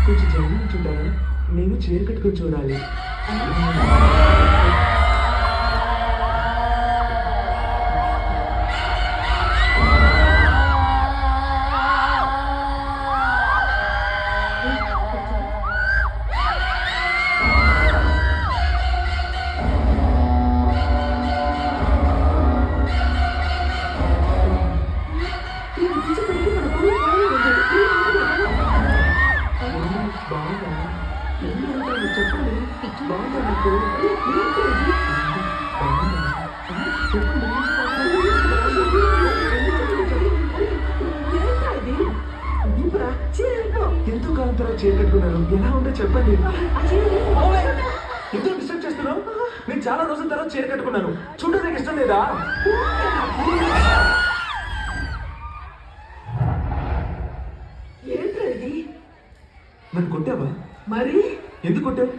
కొంచెం జగన్ చూడారా? నేను చీర కట్టుకొని చూడాలి. చెప్పండి, బాగుందా మీకు? బాగుందా? చెప్పండి. ఎందుకు అంతలా చీర కట్టుకున్నారు? ఎలా ఉందో చెప్పండి. ఎందుకు డిస్టర్బ్ చేస్తున్నావు? నేను చాలా రోజుల తర్వాత చీర కట్టుకున్నాను. చూడడానికి ఇష్టం లేదా? ఏంటది? నన్ను కొట్టావా? మరి ఎందుకు కొట్టావు?